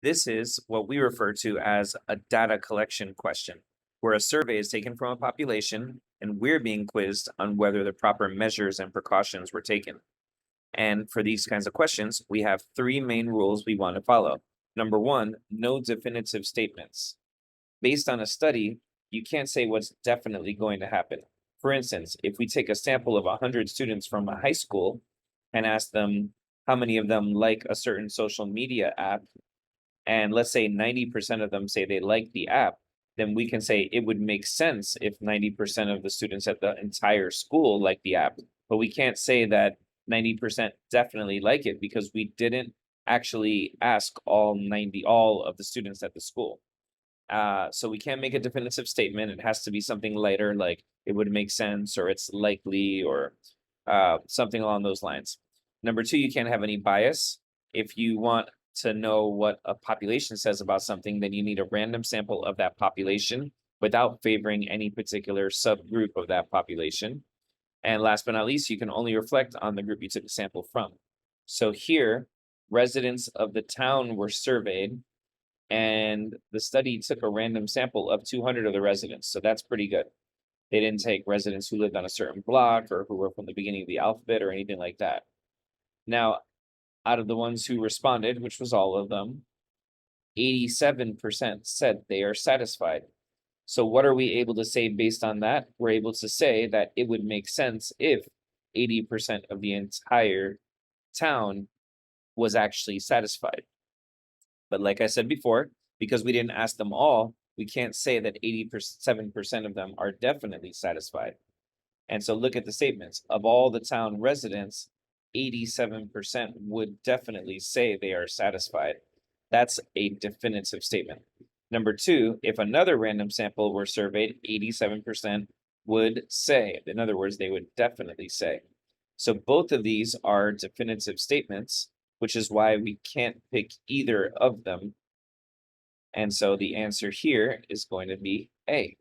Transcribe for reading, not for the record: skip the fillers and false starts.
This is what we refer to as a data collection question, where a survey is taken from a population and we're being quizzed on whether the proper measures and precautions were taken. And for these kinds of questions, we have three main rules we want to follow. Number one, no definitive statements. Based on a study, you can't say what's definitely going to happen. For instance, if we take a sample of 100 students from a high school and ask them how many of them like a certain social media app, and let's say 90% of them say they like the app, then we can say it would make sense if 90% of the students at the entire school like the app. But we can't say that 90% definitely like it because we didn't actually ask all of the students at the school. So we can't make a definitive statement. It has to be something lighter, like it would make sense or it's likely or something along those lines. Number two, you can't have any bias. If you want to know what a population says about something, then you need a random sample of that population without favoring any particular subgroup of that population. And last but not least, you can only reflect on the group you took a sample from. So here, residents of the town were surveyed, and the study took a random sample of 200 of the residents. So that's pretty good. They didn't take residents who lived on a certain block or who were from the beginning of the alphabet or anything like that. Now, out of the ones who responded, which was all of them, 87% said they are satisfied. So what are we able to say based on that? We're able to say that it would make sense if 80% of the entire town was actually satisfied. But like I said before, because we didn't ask them all, we can't say that 87% of them are definitely satisfied. And so look at the statements. Of all the town residents, 87% would definitely say they are satisfied. That's a definitive statement. Number two, if another random sample were surveyed, 87% would say. In other words, they would definitely say. So both of these are definitive statements, which is why we can't pick either of them. And so the answer here is going to be A.